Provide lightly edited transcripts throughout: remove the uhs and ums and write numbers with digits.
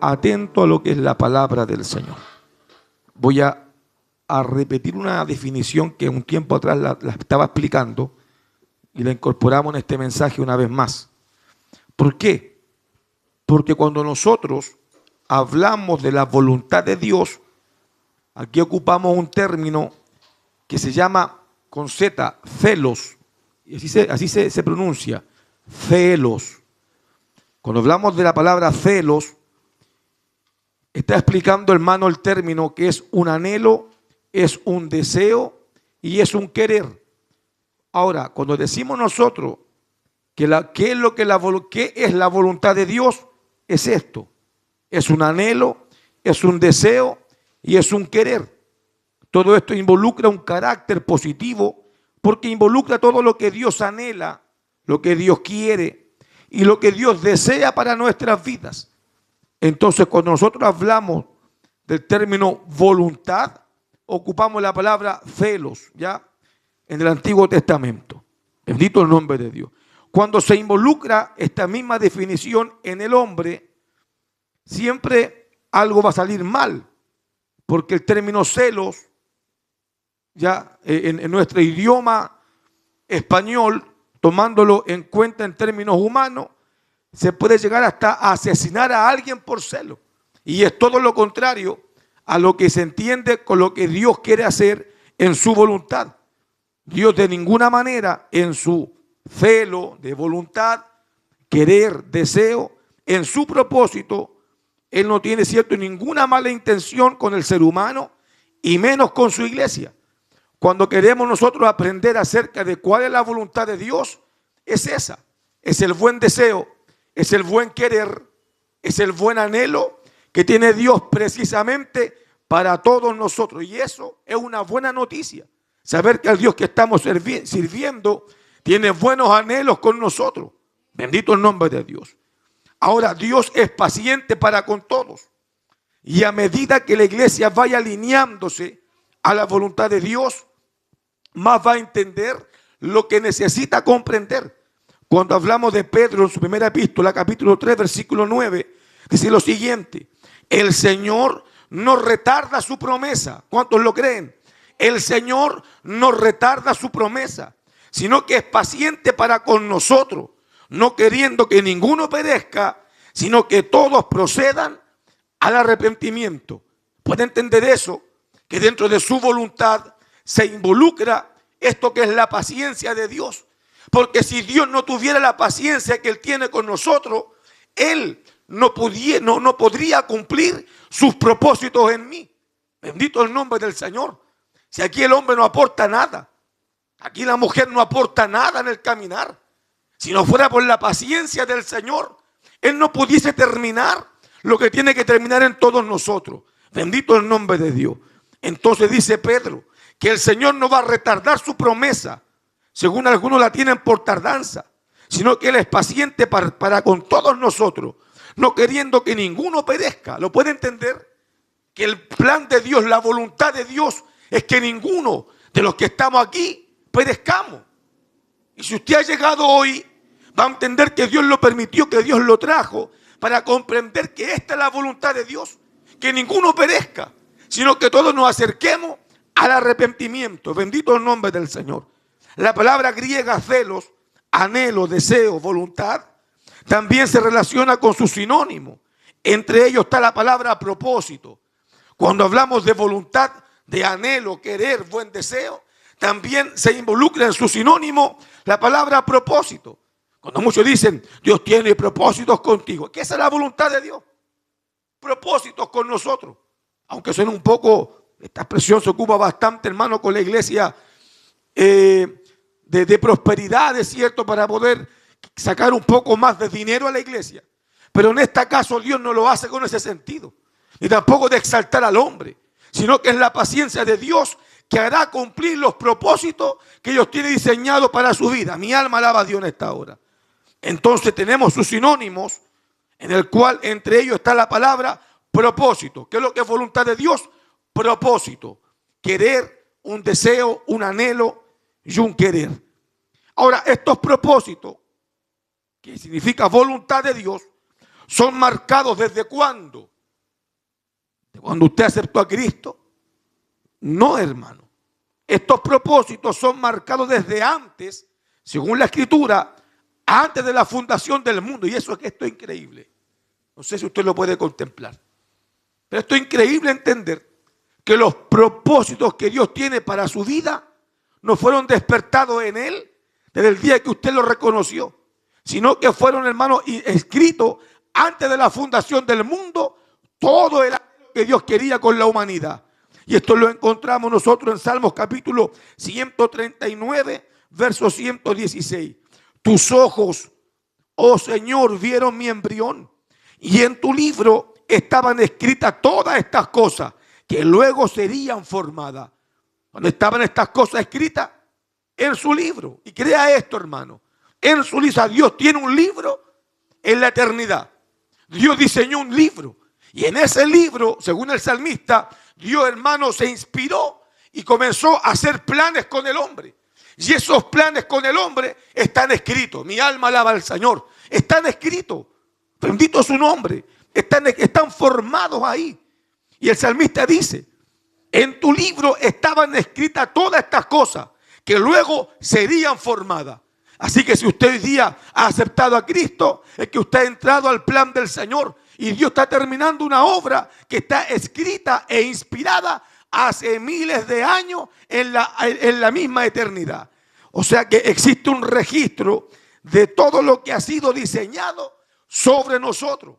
atento a lo que es la palabra del Señor. Voy a repetir una definición que un tiempo atrás la estaba explicando y la incorporamos en este mensaje una vez más. ¿Por qué? Porque cuando nosotros hablamos de la voluntad de Dios, aquí ocupamos un término que se llama con Z, celos, y así se pronuncia, celos. Cuando hablamos de la palabra celos, está explicando, hermano, el término que es un anhelo, es un deseo y es un querer. Ahora, cuando decimos nosotros ¿qué es la voluntad de Dios? Es esto. Es un anhelo, es un deseo y es un querer. Todo esto involucra un carácter positivo porque involucra todo lo que Dios anhela, lo que Dios quiere y lo que Dios desea para nuestras vidas. Entonces, cuando nosotros hablamos del término voluntad, ocupamos la palabra celos, ¿ya? En el Antiguo Testamento. Bendito el nombre de Dios. Cuando se involucra esta misma definición en el hombre, siempre algo va a salir mal, porque el término celos, ya en nuestro idioma español, tomándolo en cuenta en términos humanos, se puede llegar hasta a asesinar a alguien por celo. Y es todo lo contrario a lo que se entiende con lo que Dios quiere hacer en su voluntad. Dios de ninguna manera en su celo de voluntad, querer, deseo, en su propósito, Él no tiene, cierto, ninguna mala intención con el ser humano y menos con su iglesia. Cuando queremos nosotros aprender acerca de cuál es la voluntad de Dios, es esa, es el buen deseo, es el buen querer, es el buen anhelo que tiene Dios precisamente para todos nosotros. Y eso es una buena noticia, saber que el Dios que estamos sirviendo tiene buenos anhelos con nosotros. Bendito el nombre de Dios. Ahora, Dios es paciente para con todos. Y a medida que la iglesia vaya alineándose a la voluntad de Dios, más va a entender lo que necesita comprender. Cuando hablamos de Pedro en su primera epístola, capítulo 3, versículo 9, dice lo siguiente: el Señor no retarda su promesa. ¿Cuántos lo creen? El Señor no retarda su promesa, sino que es paciente para con nosotros, no queriendo que ninguno perezca, sino que todos procedan al arrepentimiento. ¿Puede entender eso? Que dentro de su voluntad se involucra esto que es la paciencia de Dios. Porque si Dios no tuviera la paciencia que Él tiene con nosotros, Él no podría cumplir sus propósitos en mí. Bendito el nombre del Señor. Si aquí el hombre no aporta nada, aquí la mujer no aporta nada en el caminar. Si no fuera por la paciencia del Señor, Él no pudiese terminar lo que tiene que terminar en todos nosotros. Bendito el nombre de Dios. Entonces dice Pedro que el Señor no va a retardar su promesa, según algunos la tienen por tardanza, sino que Él es paciente para con todos nosotros, no queriendo que ninguno perezca. ¿Lo puede entender? Que el plan de Dios, la voluntad de Dios es que ninguno de los que estamos aquí perezcamos. Y si usted ha llegado hoy, va a entender que Dios lo permitió, que Dios lo trajo para comprender que esta es la voluntad de Dios, que ninguno perezca, sino que todos nos acerquemos al arrepentimiento. Bendito el nombre del Señor. La palabra griega celos, anhelo, deseo, voluntad, también se relaciona con su sinónimo. Entre ellos está la palabra propósito. Cuando hablamos de voluntad, de anhelo, querer, buen deseo, también se involucra en su sinónimo la palabra propósito. Cuando muchos dicen, Dios tiene propósitos contigo, ¿qué es la voluntad de Dios? Propósitos con nosotros. Aunque suena un poco, esta expresión se ocupa bastante, hermano, con la iglesia de prosperidad, es cierto, para poder sacar un poco más de dinero a la iglesia. Pero en este caso Dios no lo hace con ese sentido, ni tampoco de exaltar al hombre, sino que es la paciencia de Dios que hará cumplir los propósitos que Dios tiene diseñados para su vida. Mi alma alaba a Dios en esta hora. Entonces tenemos sus sinónimos, en el cual entre ellos está la palabra propósito. ¿Qué es lo que es voluntad de Dios? Propósito. Querer, un deseo, un anhelo y un querer. Ahora, estos propósitos, que significa voluntad de Dios, son marcados ¿desde cuándo? ¿De cuando usted aceptó a Cristo? No, hermano. Estos propósitos son marcados desde antes, según la Escritura, antes de la fundación del mundo. Y eso es que esto es increíble. No sé si usted lo puede contemplar. Pero esto es increíble entender que los propósitos que Dios tiene para su vida no fueron despertados en Él desde el día que usted lo reconoció, sino que fueron, hermanos, escritos antes de la fundación del mundo, todo el que Dios quería con la humanidad. Y esto lo encontramos nosotros en Salmos capítulo 139, verso 116. Tus ojos, oh Señor, vieron mi embrión, y en tu libro estaban escritas todas estas cosas que luego serían formadas. Cuando estaban estas cosas escritas en su libro. Y crea esto, hermano. En su libro, Dios tiene un libro en la eternidad. Dios diseñó un libro. Y en ese libro, según el salmista, Dios, hermano, se inspiró y comenzó a hacer planes con el hombre. Y esos planes con el hombre están escritos. Mi alma alaba al Señor. Están escritos. Bendito su nombre. Están formados ahí. Y el salmista dice, en tu libro estaban escritas todas estas cosas que luego serían formadas. Así que si usted hoy día ha aceptado a Cristo, es que usted ha entrado al plan del Señor. Y Dios está terminando una obra que está escrita e inspirada hace miles de años en la misma eternidad. O sea que existe un registro de todo lo que ha sido diseñado sobre nosotros.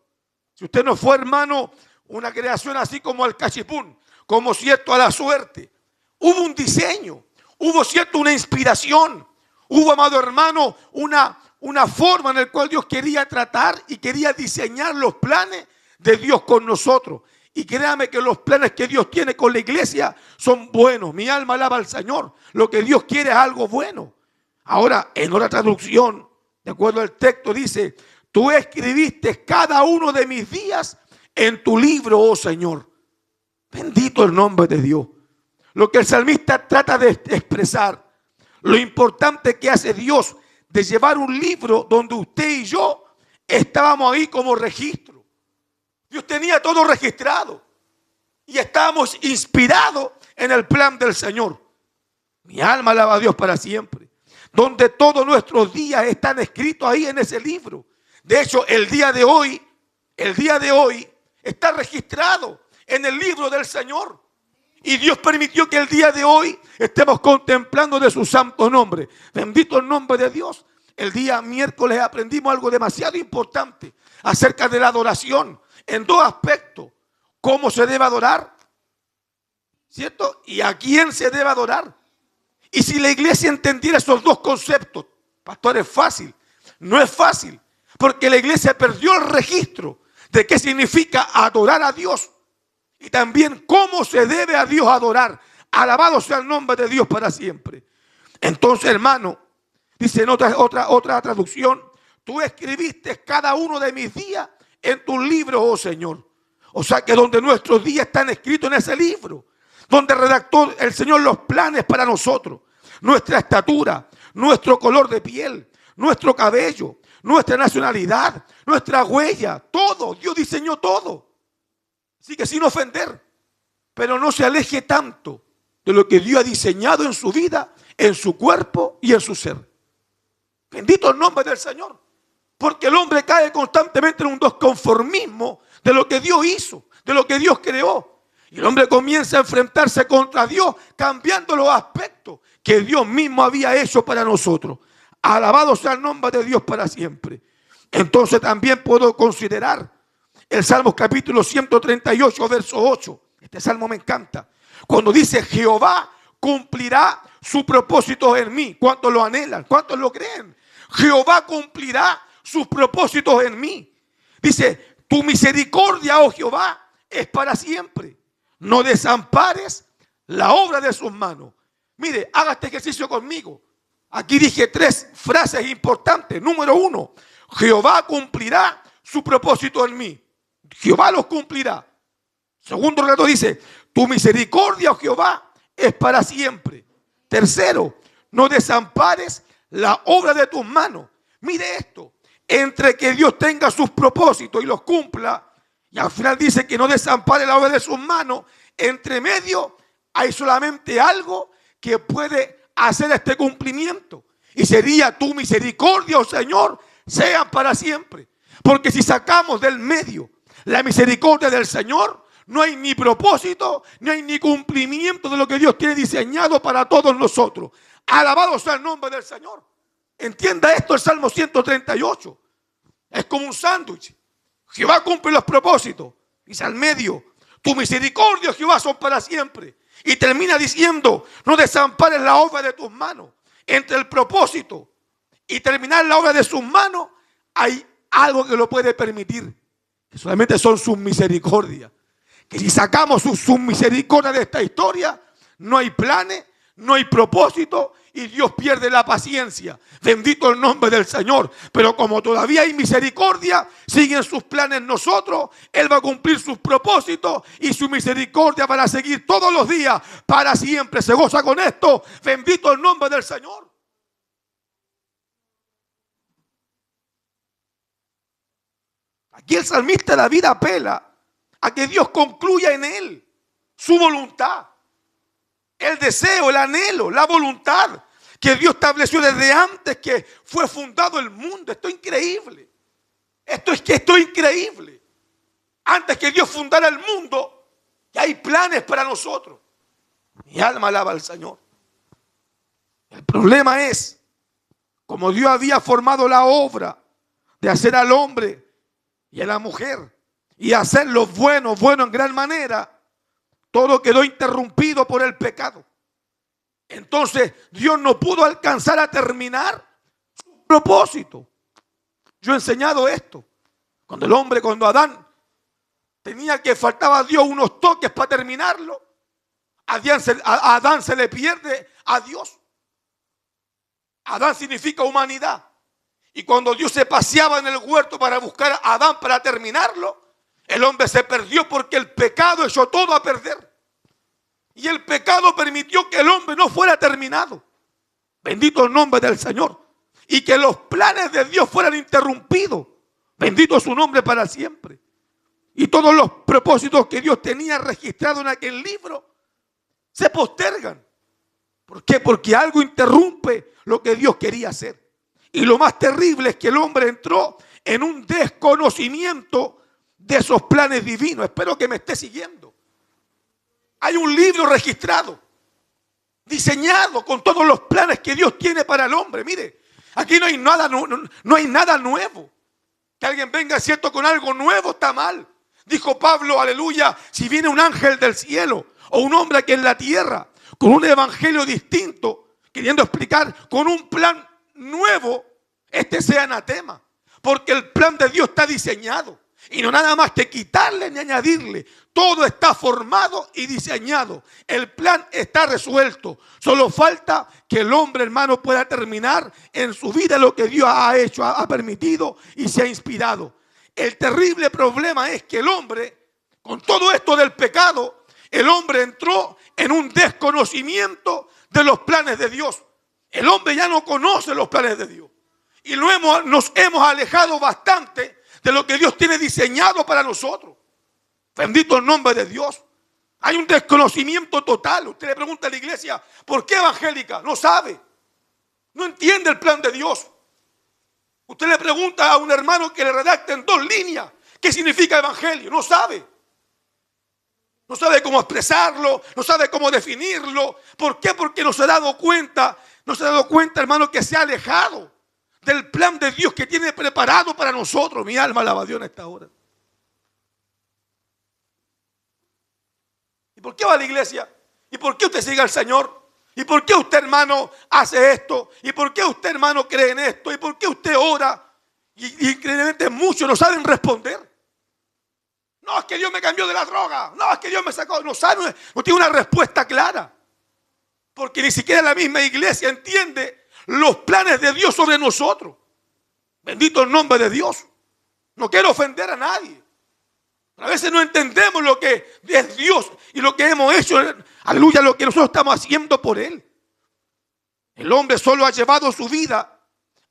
Si usted no fue, hermano, una creación así como al cachipún, como cierto a la suerte, hubo un diseño, hubo cierto una inspiración, hubo, amado hermano, una forma en la cual Dios quería tratar y quería diseñar los planes de Dios con nosotros. Y créame que los planes que Dios tiene con la iglesia son buenos. Mi alma alaba al Señor. Lo que Dios quiere es algo bueno. Ahora, en otra traducción, de acuerdo al texto, dice, tú escribiste cada uno de mis días en tu libro, oh Señor. Bendito el nombre de Dios. Lo que el salmista trata de expresar, lo importante que hace Dios de llevar un libro donde usted y yo estábamos ahí como registro. Dios tenía todo registrado y estábamos inspirados en el plan del Señor. Mi alma alaba a Dios para siempre. Donde todos nuestros días están escritos ahí en ese libro. De hecho, el día de hoy está registrado en el libro del Señor. Y Dios permitió que el día de hoy estemos contemplando de su santo nombre. Bendito el nombre de Dios. El día miércoles aprendimos algo demasiado importante acerca de la adoración en dos aspectos. ¿Cómo se debe adorar? ¿Cierto? ¿Y a quién se debe adorar? Y si la iglesia entendiera esos dos conceptos, pastor, es fácil. No es fácil, porque la iglesia perdió el registro de qué significa adorar a Dios. Y también cómo se debe a Dios adorar. Alabado sea el nombre de Dios para siempre. Entonces, hermano, dice en otra traducción, tú escribiste cada uno de mis días en tu libro, oh Señor. O sea que donde nuestros días están escritos en ese libro, donde redactó el Señor los planes para nosotros, nuestra estatura, nuestro color de piel, nuestro cabello, nuestra nacionalidad, nuestra huella, todo. Dios diseñó todo. Así que sin ofender, pero no se aleje tanto de lo que Dios ha diseñado en su vida, en su cuerpo y en su ser. Bendito el nombre del Señor. Porque el hombre cae constantemente en un desconformismo de lo que Dios hizo, de lo que Dios creó. Y el hombre comienza a enfrentarse contra Dios, cambiando los aspectos que Dios mismo había hecho para nosotros. Alabado sea el nombre de Dios para siempre. Entonces también puedo considerar el Salmo capítulo 138, verso 8. Este salmo me encanta. Cuando dice, Jehová cumplirá su propósito en mí. ¿Cuántos lo anhelan? ¿Cuántos lo creen? Jehová cumplirá sus propósitos en mí. Dice, tu misericordia, oh Jehová, es para siempre. No desampares la obra de sus manos. Mire, haga este ejercicio conmigo. Aquí dije tres frases importantes. Número uno, Jehová cumplirá su propósito en mí. Jehová los cumplirá. Segundo relato dice, tu misericordia, oh Jehová, es para siempre. Tercero, no desampares la obra de tus manos. Mire esto, entre que Dios tenga sus propósitos y los cumpla, y al final dice que no desampare la obra de sus manos, entre medio hay solamente algo que puede hacer este cumplimiento, y sería tu misericordia, oh Señor, sean para siempre. Porque si sacamos del medio la misericordia del Señor, no hay ni propósito, ni hay ni cumplimiento de lo que Dios tiene diseñado para todos nosotros. Alabado sea el nombre del Señor. Entienda esto, el Salmo 138. Es como un sándwich. Jehová cumple los propósitos. Dice al medio, tu misericordia, Jehová, son para siempre. Y termina diciendo, no desampares la obra de tus manos. Entre el propósito y terminar la obra de sus manos, hay algo que lo puede permitir, que solamente son sus misericordias. Que si sacamos sus misericordias de esta historia, no hay planes, no hay propósito y Dios pierde la paciencia. Bendito el nombre del Señor. Pero como todavía hay misericordia, siguen sus planes en nosotros. Él va a cumplir sus propósitos y su misericordia para seguir todos los días, para siempre. Se goza con esto. Bendito el nombre del Señor. Aquí el salmista David apela a que Dios concluya en él su voluntad, el deseo, el anhelo, la voluntad que Dios estableció desde antes que fue fundado el mundo. Esto es increíble. Esto es increíble. Antes que Dios fundara el mundo, ya hay planes para nosotros. Mi alma alaba al Señor. El problema es, como Dios había formado la obra de hacer al hombre y a la mujer y hacerlo bueno en gran manera, todo quedó interrumpido por el pecado. Entonces Dios no pudo alcanzar a terminar su propósito. Yo he enseñado esto. Cuando Adán tenía que faltaba a Dios unos toques para terminarlo, a Adán se le pierde a Dios. Adán significa humanidad. Y cuando Dios se paseaba en el huerto para buscar a Adán para terminarlo, el hombre se perdió porque el pecado echó todo a perder. Y el pecado permitió que el hombre no fuera terminado. Bendito el nombre del Señor. Y que los planes de Dios fueran interrumpidos. Bendito su nombre para siempre. Y todos los propósitos que Dios tenía registrados en aquel libro se postergan. ¿Por qué? Porque algo interrumpe lo que Dios quería hacer. Y lo más terrible es que el hombre entró en un desconocimiento de esos planes divinos. Espero que me esté siguiendo. Hay un libro registrado, diseñado con todos los planes que Dios tiene para el hombre. Mire, aquí no hay nada nuevo. Que alguien venga, cierto, con algo nuevo está mal. Dijo Pablo, aleluya, si viene un ángel del cielo o un hombre aquí en la tierra con un evangelio distinto, queriendo explicar con un plan nuevo, este sea anatema. Porque el plan de Dios está diseñado. Y no nada más que quitarle ni añadirle. Todo está formado y diseñado. El plan está resuelto. Solo falta que el hombre, hermano, pueda terminar en su vida lo que Dios ha hecho, ha permitido y se ha inspirado. El terrible problema es que el hombre, con todo esto del pecado, el hombre entró en un desconocimiento de los planes de Dios. El hombre ya no conoce los planes de Dios. Y nos hemos alejado bastante de lo que Dios tiene diseñado para nosotros. Bendito el nombre de Dios. Hay un desconocimiento total. Usted le pregunta a la iglesia, ¿por qué evangélica? No sabe. No entiende el plan de Dios. Usted le pregunta a un hermano que le redacte en 2 líneas qué significa evangelio. No sabe. No sabe cómo expresarlo, no sabe cómo definirlo. ¿Por qué? Porque no se ha dado cuenta, hermano, que se ha alejado del plan de Dios que tiene preparado para nosotros. Mi alma alaba a Dios en esta hora. ¿Y por qué va a la iglesia? ¿Y por qué usted sigue al Señor? ¿Y por qué usted, hermano, hace esto? ¿Y por qué usted, hermano, cree en esto? ¿Y por qué usted ora? Y increíblemente muchos no saben responder. No, es que Dios me cambió de la droga. No, es que Dios me sacó. No sabe, no tiene una respuesta clara. Porque ni siquiera la misma iglesia entiende los planes de Dios sobre nosotros. Bendito el nombre de Dios. No quiero ofender a nadie. A veces no entendemos lo que es Dios y lo que hemos hecho. Aleluya, lo que nosotros estamos haciendo por Él. El hombre solo ha llevado su vida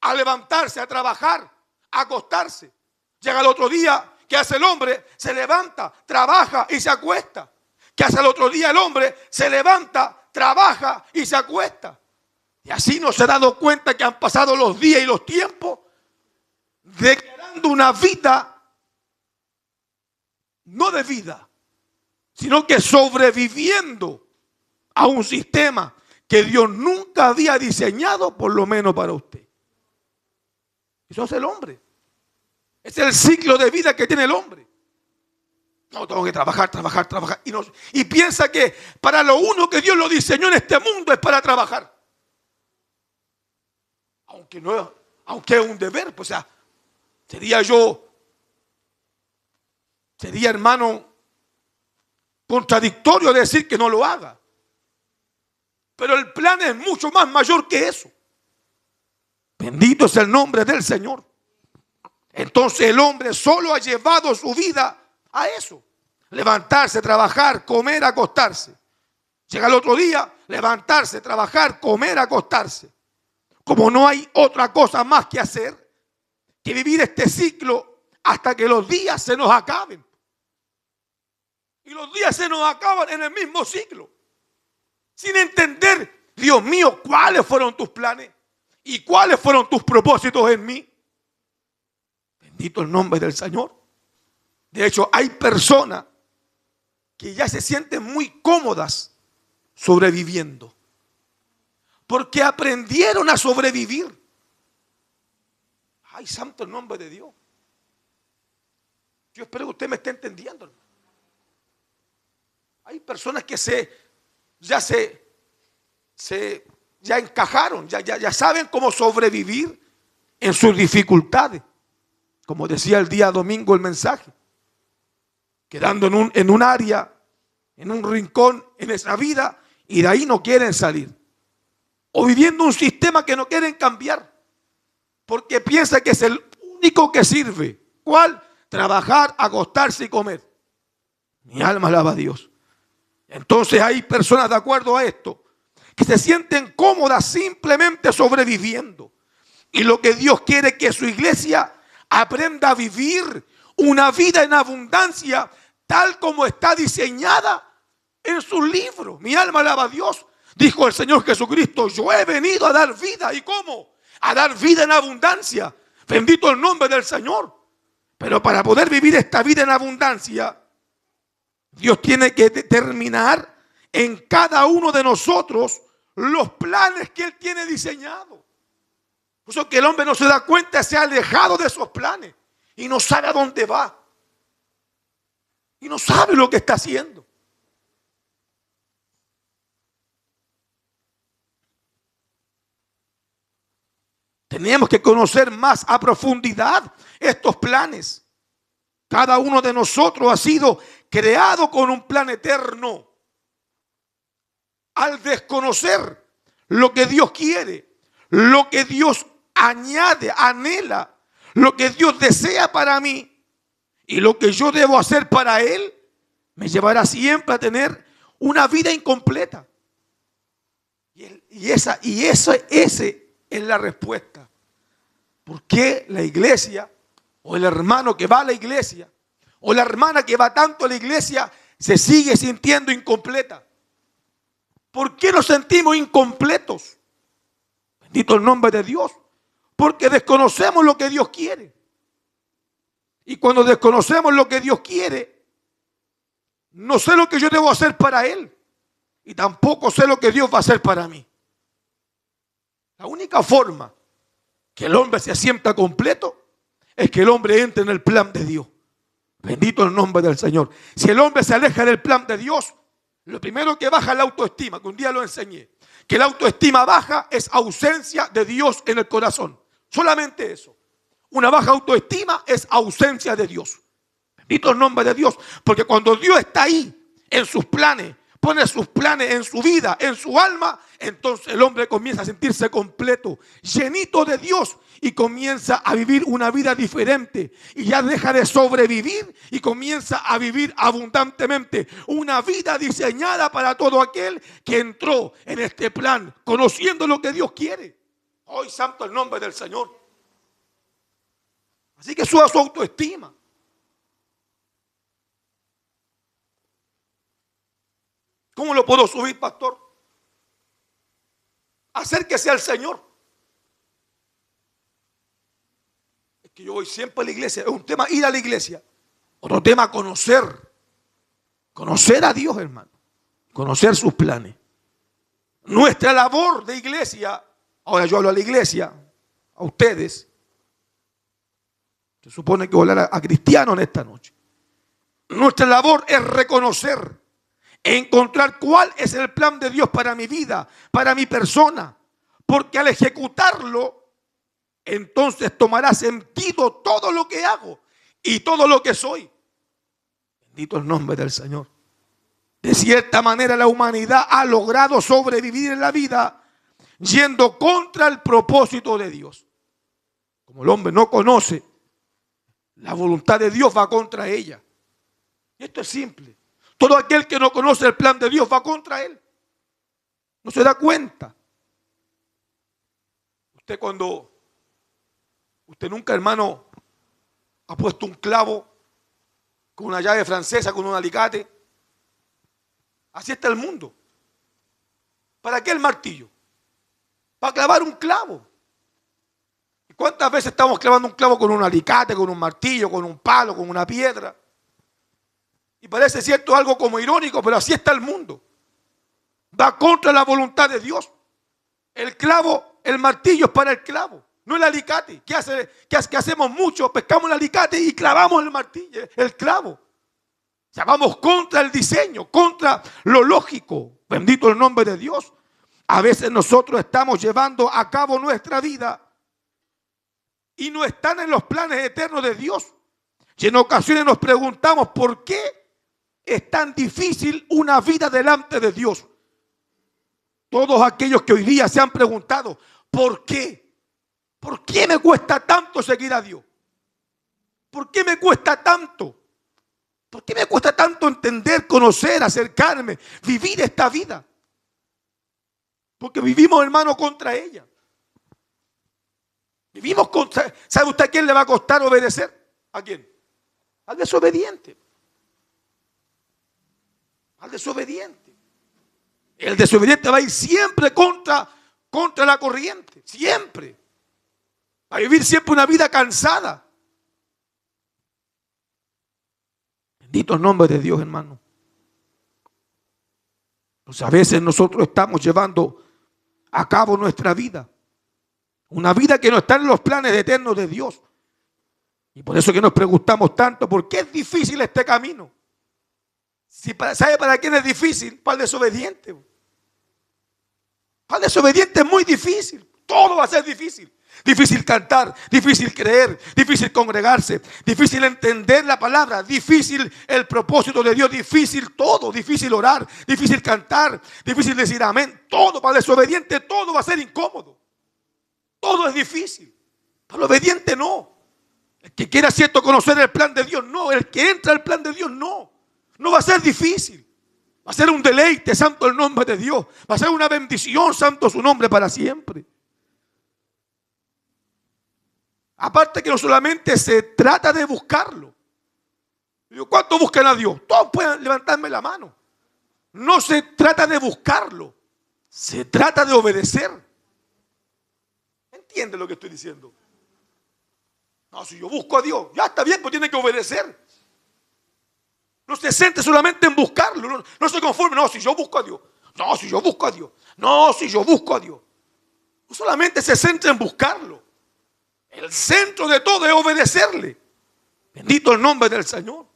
a levantarse, a trabajar, a acostarse. Llega el otro día, ¿qué hace el hombre? Se levanta, trabaja y se acuesta. ¿Qué hace el otro día el hombre? Se levanta, trabaja y se acuesta. Y así no se ha dado cuenta que han pasado los días y los tiempos, declarando una vida, no de vida, sino que sobreviviendo a un sistema que Dios nunca había diseñado, por lo menos para usted. Eso es el hombre. Es el ciclo de vida que tiene el hombre. No, tengo que trabajar. Y piensa que para lo uno que Dios lo diseñó en este mundo es para trabajar. Aunque es un deber, pues, o sea, sería hermano contradictorio decir que no lo haga. Pero el plan es mucho más mayor que eso. Bendito es el nombre del Señor. Entonces el hombre solo ha llevado su vida a eso. Levantarse, trabajar, comer, acostarse. Llega el otro día, levantarse, trabajar, comer, acostarse. Como no hay otra cosa más que hacer que vivir este ciclo hasta que los días se nos acaben. Y los días se nos acaban en el mismo ciclo. Sin entender, Dios mío, cuáles fueron tus planes y cuáles fueron tus propósitos en mí. Bendito el nombre del Señor. De hecho, hay personas que ya se sienten muy cómodas sobreviviendo. Porque aprendieron a sobrevivir. Ay, santo el nombre de Dios. Yo espero que usted me esté entendiendo. Hay personas que ya encajaron, ya saben cómo sobrevivir en sus dificultades. Como decía el día domingo el mensaje. Quedando en un área, en un rincón en esa vida, y de ahí no quieren salir. O viviendo un sistema que no quieren cambiar. Porque piensa que es el único que sirve. ¿Cuál? Trabajar, acostarse y comer. Mi alma alaba a Dios. Entonces hay personas de acuerdo a esto que se sienten cómodas simplemente sobreviviendo. Y lo que Dios quiere es que su iglesia aprenda a vivir una vida en abundancia tal como está diseñada en sus libros. Mi alma alaba a Dios. Dijo el Señor Jesucristo, yo he venido a dar vida. ¿Y cómo? A dar vida en abundancia. Bendito el nombre del Señor. Pero para poder vivir esta vida en abundancia, Dios tiene que determinar en cada uno de nosotros los planes que Él tiene diseñado. Por eso que el hombre no se da cuenta, se ha alejado de esos planes y no sabe a dónde va. Y no sabe lo que está haciendo. Tenemos que conocer más a profundidad estos planes. Cada uno de nosotros ha sido creado con un plan eterno. Al desconocer lo que Dios quiere, lo que Dios añade, anhela, lo que Dios desea para mí y lo que yo debo hacer para Él, me llevará siempre a tener una vida incompleta. Y esa es la respuesta. ¿Por qué la iglesia o el hermano que va a la iglesia o la hermana que va tanto a la iglesia se sigue sintiendo incompleta? ¿Por qué nos sentimos incompletos? Bendito el nombre de Dios. Porque desconocemos lo que Dios quiere. Y cuando desconocemos lo que Dios quiere, no sé lo que yo debo hacer para Él. Y tampoco sé lo que Dios va a hacer para mí. La única forma que el hombre se sienta completo es que el hombre entre en el plan de Dios. Bendito el nombre del Señor. Si el hombre se aleja del plan de Dios, lo primero que baja es la autoestima, que un día lo enseñé. Que la autoestima baja es ausencia de Dios en el corazón. Solamente eso. Una baja autoestima es ausencia de Dios. Bendito el nombre de Dios. Porque cuando Dios está ahí, en sus planes, pone sus planes en su vida, en su alma, entonces el hombre comienza a sentirse completo, llenito de Dios y comienza a vivir una vida diferente y ya deja de sobrevivir y comienza a vivir abundantemente una vida diseñada para todo aquel que entró en este plan, conociendo lo que Dios quiere. Hoy santo el nombre del Señor. Así que suba su autoestima. ¿Cómo lo puedo subir, pastor? Acérquese al Señor. Es que yo voy siempre a la iglesia. Es un tema ir a la iglesia. Otro tema conocer. Conocer a Dios, hermano. Conocer sus planes. Nuestra labor de iglesia, ahora yo hablo a la iglesia, a ustedes, se supone que voy a hablar a cristianos en esta noche. Nuestra labor es reconocer, encontrar cuál es el plan de Dios para mi vida, para mi persona, porque al ejecutarlo, entonces tomará sentido todo lo que hago y todo lo que soy. Bendito el nombre del Señor. De cierta manera la humanidad ha logrado sobrevivir en la vida yendo contra el propósito de Dios. Como el hombre no conoce la voluntad de Dios, va contra ella. Y esto es simple. Todo aquel que no conoce el plan de Dios va contra él. No se da cuenta. Usted nunca, hermano, ha puesto un clavo con una llave francesa, con un alicate. Así está el mundo. ¿Para qué el martillo? Para clavar un clavo. ¿Y cuántas veces estamos clavando un clavo con un alicate, con un martillo, con un palo, con una piedra? Y parece cierto algo como irónico, pero así está el mundo. Va contra la voluntad de Dios. El clavo, el martillo es para el clavo, no el alicate. ¿Qué hacemos mucho? Pescamos el alicate y clavamos el martillo, el clavo. O sea, vamos contra el diseño, contra lo lógico. Bendito el nombre de Dios. A veces nosotros estamos llevando a cabo nuestra vida y no están en los planes eternos de Dios. Y en ocasiones nos preguntamos por qué es tan difícil una vida delante de Dios. Todos aquellos que hoy día se han preguntado, ¿por qué? ¿Por qué me cuesta tanto seguir a Dios? ¿Por qué me cuesta tanto? ¿Por qué me cuesta tanto entender, conocer, acercarme, vivir esta vida? Porque vivimos, hermano, contra ella. Vivimos contra. ¿Sabe usted a quién le va a costar obedecer? ¿A quién? Al desobediente. Al desobediente. El desobediente va a ir siempre contra la corriente. Siempre. Va a vivir siempre una vida cansada. Bendito el nombre de Dios, hermano. Pues a veces nosotros estamos llevando a cabo nuestra vida. Una vida que no está en los planes eternos de Dios. Y por eso que nos preguntamos tanto, ¿por qué es difícil este camino? ¿Sabe para quién es difícil? Para el desobediente. Para el desobediente es muy difícil. Todo va a ser difícil. Difícil cantar, difícil creer, difícil congregarse, difícil entender la palabra, difícil el propósito de Dios, difícil todo, difícil orar, difícil cantar, difícil decir amén. Todo para el desobediente, todo va a ser incómodo. Todo es difícil. Para el obediente no. El que quiera cierto conocer el plan de Dios, no. El que entra al plan de Dios, no. No va a ser difícil. Va a ser un deleite, santo el nombre de Dios. Va a ser una bendición, santo su nombre para siempre. Aparte que no solamente se trata de buscarlo. ¿Cuántos buscan a Dios? Todos pueden levantarme la mano. No se trata de buscarlo. Se trata de obedecer. ¿Entiende lo que estoy diciendo? No, si yo busco a Dios, ya está bien, pues tiene que obedecer. No se centre solamente en buscarlo. No se conforme. No, si yo busco a Dios. No, si yo busco a Dios. No, si yo busco a Dios. No solamente se centra en buscarlo. El centro de todo es obedecerle. Bendito el nombre del Señor.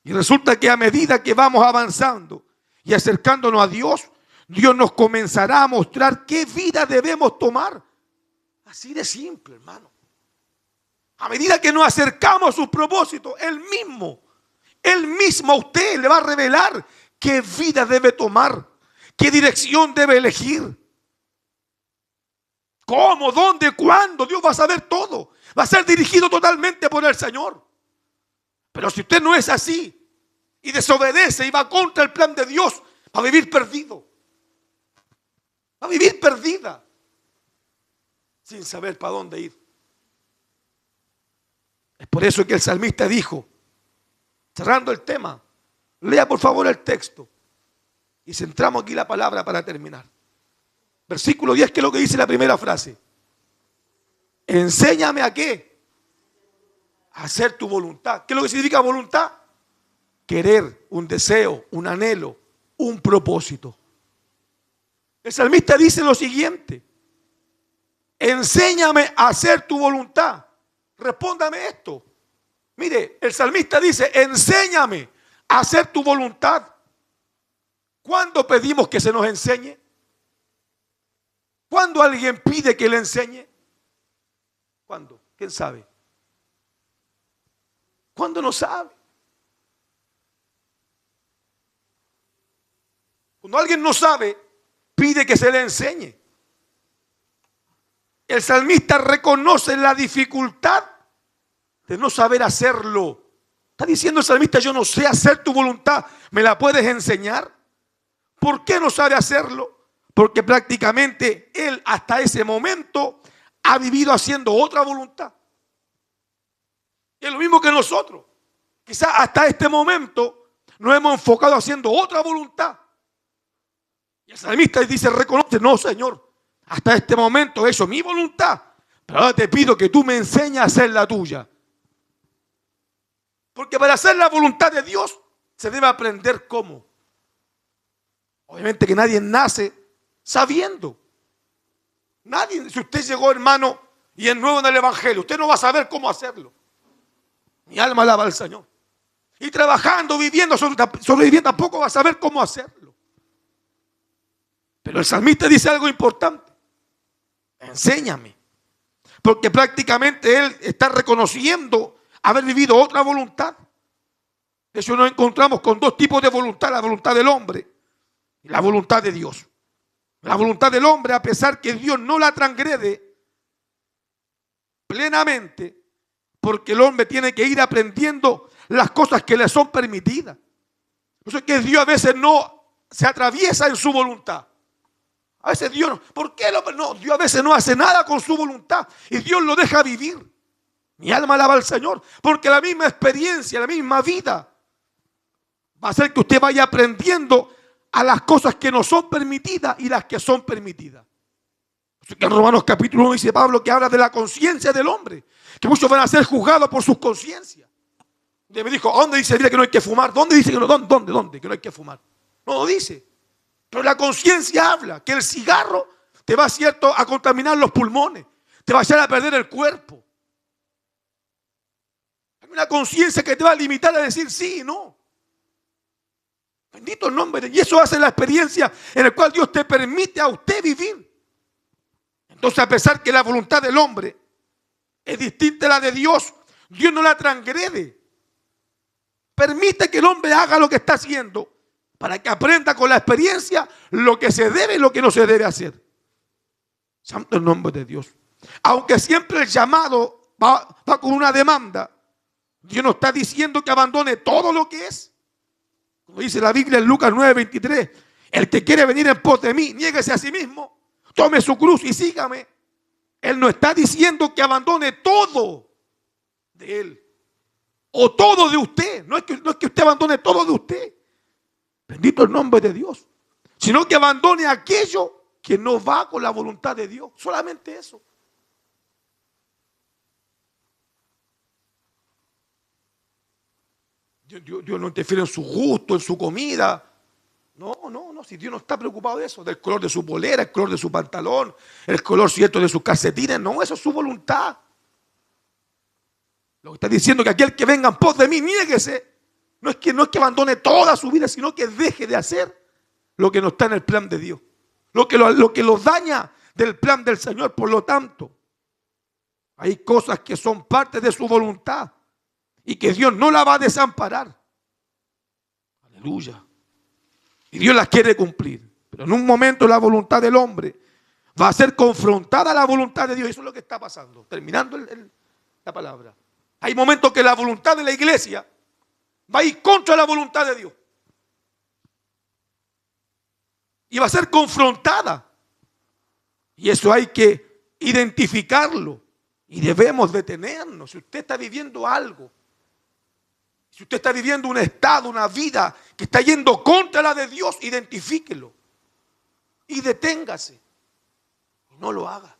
Y resulta que a medida que vamos avanzando y acercándonos a Dios, Dios nos comenzará a mostrar qué vida debemos tomar. Así de simple, hermano. A medida que nos acercamos a sus propósitos, Él mismo a usted le va a revelar qué vida debe tomar, qué dirección debe elegir. ¿Cómo? ¿Dónde? ¿Cuándo? Dios va a saber todo. Va a ser dirigido totalmente por el Señor. Pero si usted no es así y desobedece y va contra el plan de Dios, va a vivir perdido. Va a vivir perdida sin saber para dónde ir. Es por eso que el salmista dijo, cerrando el tema, lea por favor el texto y centramos aquí la palabra para terminar. Versículo 10, que es lo que dice la primera frase. Enséñame a qué. A hacer tu voluntad. ¿Qué es lo que significa voluntad? Querer, un deseo, un anhelo, un propósito. El salmista dice lo siguiente: enséñame a hacer tu voluntad. Respóndame esto. Mire, el salmista dice, enséñame a hacer tu voluntad. ¿Cuándo pedimos que se nos enseñe? ¿Cuándo alguien pide que le enseñe? ¿Cuándo? ¿Quién sabe? ¿Cuándo no sabe? Cuando alguien no sabe, pide que se le enseñe. El salmista reconoce la dificultad de no saber hacerlo. Está diciendo el salmista, yo no sé hacer tu voluntad, ¿me la puedes enseñar? ¿Por qué no sabe hacerlo? Porque prácticamente él hasta ese momento ha vivido haciendo otra voluntad. Y es lo mismo que nosotros. Quizás hasta este momento nos hemos enfocado haciendo otra voluntad. Y el salmista dice, reconoce, no Señor, hasta este momento he hecho mi voluntad, pero ahora te pido que tú me enseñes a hacer la tuya. Porque para hacer la voluntad de Dios se debe aprender cómo. Obviamente que nadie nace sabiendo. Nadie, si usted llegó, hermano, y es nuevo en el Evangelio, usted no va a saber cómo hacerlo. Mi alma alaba al Señor. Y trabajando, viviendo, sobreviviendo, tampoco va a saber cómo hacerlo. Pero el salmista dice algo importante. Enséñame. Porque prácticamente él está reconociendo haber vivido otra voluntad. De hecho, nos encontramos con dos tipos de voluntad: la voluntad del hombre y la voluntad de Dios. La voluntad del hombre, a pesar que Dios no la transgrede plenamente, porque el hombre tiene que ir aprendiendo las cosas que le son permitidas. Por eso es que Dios a veces no se atraviesa en su voluntad. A veces Dios no. ¿Por qué no? Dios a veces no hace nada con su voluntad y Dios lo deja vivir. Mi alma alaba al Señor, porque la misma experiencia, la misma vida va a hacer que usted vaya aprendiendo a las cosas que no son permitidas y las que son permitidas. En Romanos capítulo 1 dice Pablo que habla de la conciencia del hombre, que muchos van a ser juzgados por sus conciencias. Y me dijo, ¿dónde dice que no hay que fumar? ¿Dónde dice que no? ¿Dónde? Que no hay que fumar. No lo dice. Pero la conciencia habla que el cigarro te va, cierto, a contaminar los pulmones, te va a echar a perder el cuerpo. Hay una conciencia que te va a limitar a decir sí y no. Bendito el nombre de Dios. Y eso hace la experiencia en la cual Dios te permite a usted vivir. Entonces, a pesar que la voluntad del hombre es distinta a la de Dios, Dios no la transgrede. Permite que el hombre haga lo que está haciendo para que aprenda con la experiencia lo que se debe y lo que no se debe hacer. Santo el nombre de Dios. Aunque siempre el llamado va con una demanda, Dios no está diciendo que abandone todo lo que es. Como dice la Biblia en Lucas 9:23, el que quiere venir en pos de mí, niéguese a sí mismo, tome su cruz y sígame. Él no está diciendo que abandone todo de él o todo de usted. No es que usted abandone todo de usted. Bendito el nombre de Dios. Sino que abandone aquello que no va con la voluntad de Dios. Solamente eso. Dios no interfiere en su gusto, en su comida. No. Si Dios no está preocupado de eso, del color de su polera, el color de su pantalón, el color cierto de sus calcetines. No, eso es su voluntad. Lo que está diciendo es que aquel que venga en pos de mí, niéguese. No es que abandone toda su vida, sino que deje de hacer lo que no está en el plan de Dios. Lo que los daña del plan del Señor. Por lo tanto, hay cosas que son parte de su voluntad y que Dios no la va a desamparar. Aleluya. Y Dios las quiere cumplir. Pero en un momento la voluntad del hombre va a ser confrontada a la voluntad de Dios. Eso es lo que está pasando. Terminando la palabra. Hay momentos que la voluntad de la iglesia va a ir contra la voluntad de Dios. Y va a ser confrontada. Y eso hay que identificarlo. Y debemos detenernos. Si usted está viviendo algo, si usted está viviendo un estado, una vida que está yendo contra la de Dios, identifíquelo y deténgase. Y no lo haga.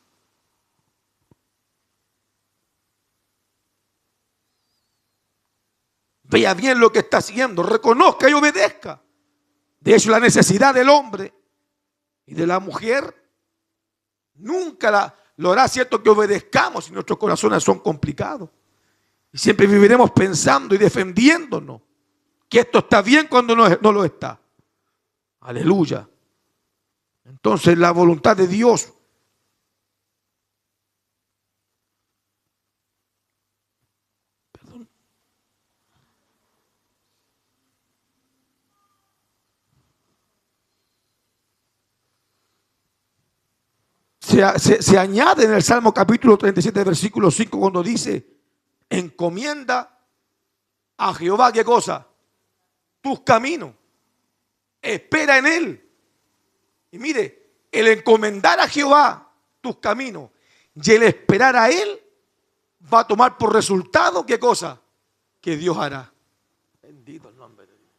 Vea bien lo que está haciendo, reconozca y obedezca. De hecho, la necesidad del hombre y de la mujer nunca lo hará cierto que obedezcamos si nuestros corazones son complicados. Y siempre viviremos pensando y defendiéndonos que esto está bien cuando no lo está. Aleluya. Entonces la voluntad de Dios se añade en el Salmo capítulo 37, versículo 5, cuando dice: encomienda a Jehová, ¿qué cosa? Tus caminos. Espera en Él. Y mire, el encomendar a Jehová tus caminos y el esperar a Él va a tomar por resultado, ¿qué cosa? Que Dios hará. Bendito el nombre de Dios.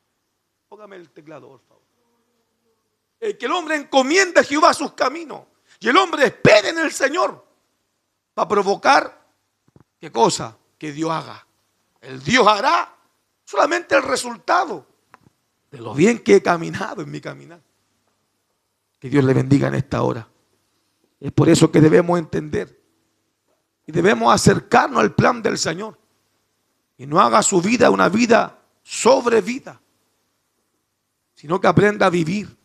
Póngame el teclado, por favor. El que el hombre encomienda a Jehová sus caminos y el hombre espera en el Señor, va a provocar, ¿qué cosa? Que Dios haga. El Dios hará solamente el resultado de lo bien que he caminado en mi caminar. Que Dios le bendiga en esta hora. Es por eso que debemos entender y debemos acercarnos al plan del Señor. Y no haga su vida una vida sobre vida, sino que aprenda a vivir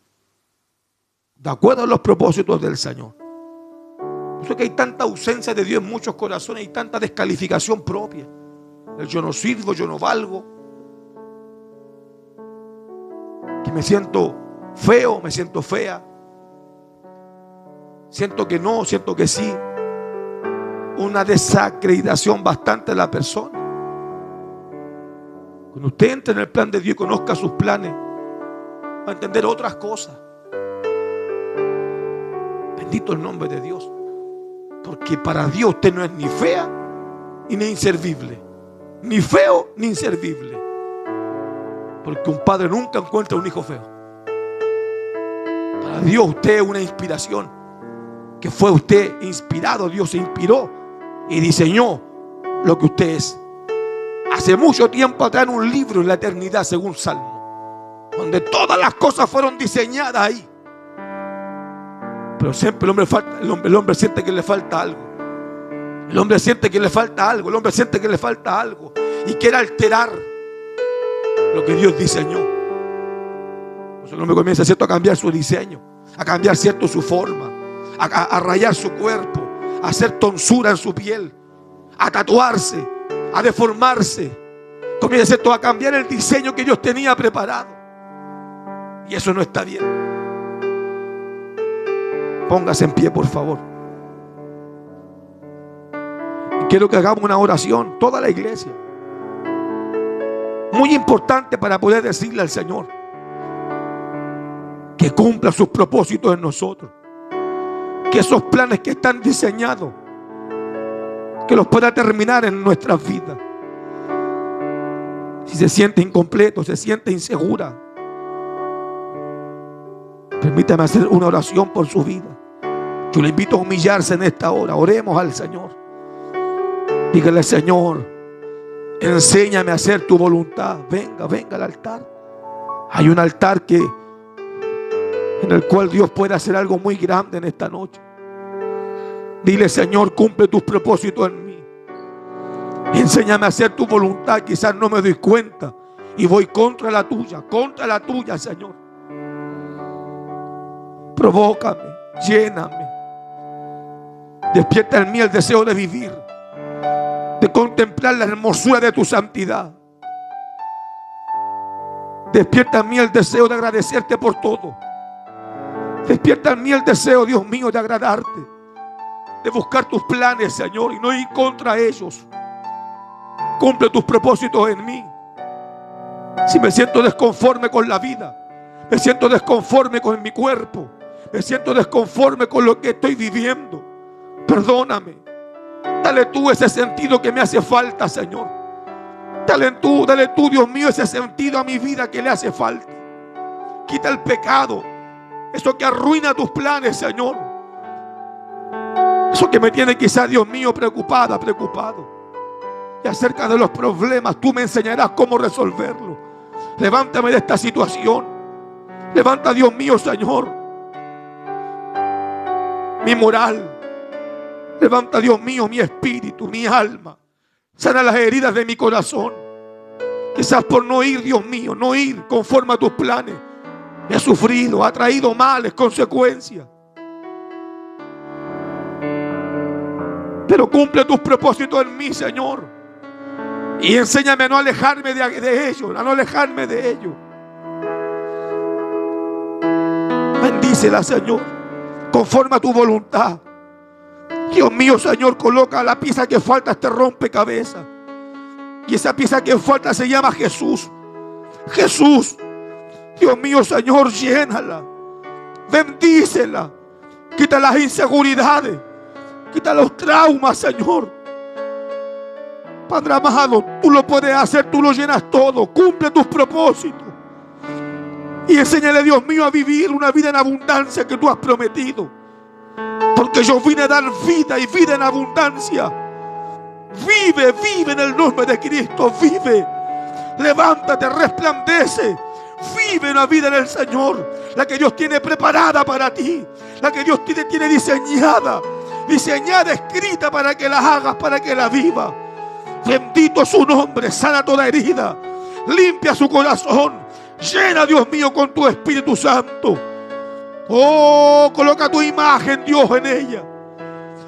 de acuerdo a los propósitos del Señor. Por eso que hay tanta ausencia de Dios en muchos corazones y tanta descalificación propia. El yo no sirvo, yo no valgo. Que me siento feo, me siento fea. Siento que no, siento que sí. Una desacreditación bastante de la persona. Cuando usted entre en el plan de Dios y conozca sus planes, va a entender otras cosas. Bendito el nombre de Dios. Porque para Dios usted no es ni fea y ni inservible. Ni feo ni inservible. Porque un padre nunca encuentra un hijo feo. Para Dios usted es una inspiración. Que fue usted inspirado. Dios se inspiró y diseñó lo que usted es. Hace mucho tiempo atrás, en un libro en la eternidad, según Salmo, donde todas las cosas fueron diseñadas ahí. Pero siempre el hombre siente que le falta algo. El hombre siente que le falta algo. El hombre siente que le falta algo y quiere alterar lo que Dios diseñó. Entonces el hombre comienza, ¿cierto?, a cambiar su diseño, a cambiar, ¿cierto?, su forma, a rayar su cuerpo, a hacer tonsura en su piel, a tatuarse, a deformarse. Comienza, ¿cierto?, a cambiar el diseño que Dios tenía preparado. Y eso no está bien. Póngase en pie, por favor. Y quiero que hagamos una oración, toda la iglesia. Muy importante para poder decirle al Señor que cumpla sus propósitos en nosotros. Que esos planes que están diseñados, que los pueda terminar en nuestras vidas. Si se siente incompleto, se siente insegura, permítame hacer una oración por su vida. Yo le invito a humillarse en esta hora. Oremos al Señor. Dígale: Señor, enséñame a hacer tu voluntad. Venga al altar. Hay un altar en el cual Dios puede hacer algo muy grande en esta noche. Dile: Señor, cumple tus propósitos en mí. Enséñame a hacer tu voluntad. Quizás no me doy cuenta y voy contra la tuya, Señor. Provócame, lléname. Despierta en mí el deseo de vivir, de contemplar la hermosura de tu santidad. Despierta en mí el deseo de agradecerte por todo. Despierta en mí el deseo, Dios mío, de agradarte, de buscar tus planes, Señor, y no ir contra ellos. Cumple tus propósitos en mí. Si me siento desconforme con la vida, me siento desconforme con mi cuerpo, me siento desconforme con lo que estoy viviendo, perdóname. Dale tú ese sentido que me hace falta, Señor. Dale tú, Dios mío, ese sentido a mi vida que le hace falta. Quita el pecado, eso que arruina tus planes, Señor. Eso que me tiene quizás, Dios mío, preocupado. Y acerca de los problemas, tú me enseñarás cómo resolverlo. Levántame de esta situación. Levanta, Dios mío, Señor, mi moral. Levanta, Dios mío, mi espíritu, mi alma. Sana las heridas de mi corazón. Quizás por no ir, Dios mío, no ir conforme a tus planes, me ha sufrido, ha traído males, consecuencias. Pero cumple tus propósitos en mí, Señor. Y enséñame a no alejarme de ellos, a no alejarme de ellos. Bendícela, Señor, conforme a tu voluntad. Dios mío, Señor, coloca la pieza que falta, este rompecabezas. Y esa pieza que falta se llama Jesús. Jesús, Dios mío, Señor, llénala. Bendícela. Quita las inseguridades. Quita los traumas, Señor. Padre amado, tú lo puedes hacer, tú lo llenas todo. Cumple tus propósitos. Y enséñale, Dios mío, a vivir una vida en abundancia que tú has prometido. Porque yo vine a dar vida y vida en abundancia. Vive en el nombre de Cristo. Vive. Levántate, resplandece. Vive una vida en el Señor. La que Dios tiene preparada para ti. La que Dios tiene diseñada. Escrita para que la hagas, para que la vivas. Bendito su nombre. Sana toda herida. Limpia su corazón. Llena, Dios mío, con tu Espíritu Santo. Oh, coloca tu imagen, Dios, en ella.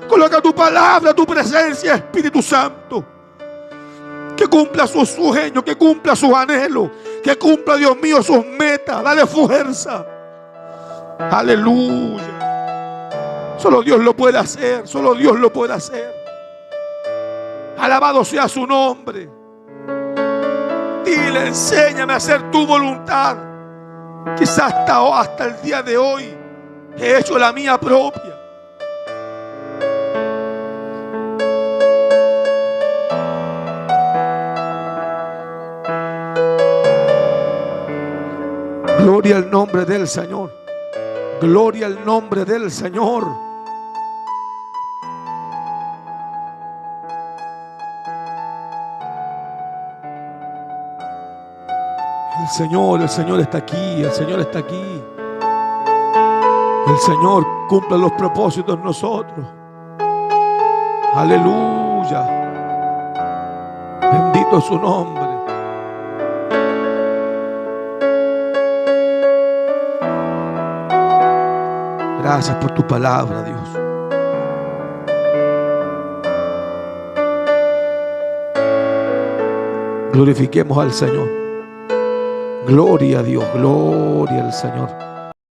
Coloca tu palabra, tu presencia, Espíritu Santo. Que cumpla sus sueños, que cumpla sus anhelos, que cumpla, Dios mío, sus metas. Dale fuerza. Aleluya. Solo Dios lo puede hacer, solo Dios lo puede hacer. Alabado sea su nombre. Dile, enséñame a hacer tu voluntad. Quizás hasta el día de hoy he hecho la mía propia. Gloria al nombre del Señor. Gloria al nombre del Señor. El Señor está aquí, el Señor está aquí. El Señor cumple los propósitos en nosotros. Aleluya. Bendito su nombre. Gracias por tu palabra, Dios. Glorifiquemos al Señor. Gloria a Dios, gloria al Señor.